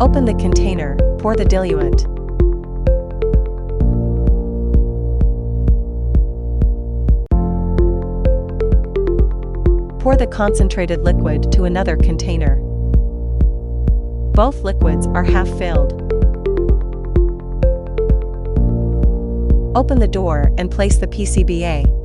Open the container, pour the diluent. Pour the concentrated liquid to another container. Both liquids are half filled. Open the door and place the PCBA.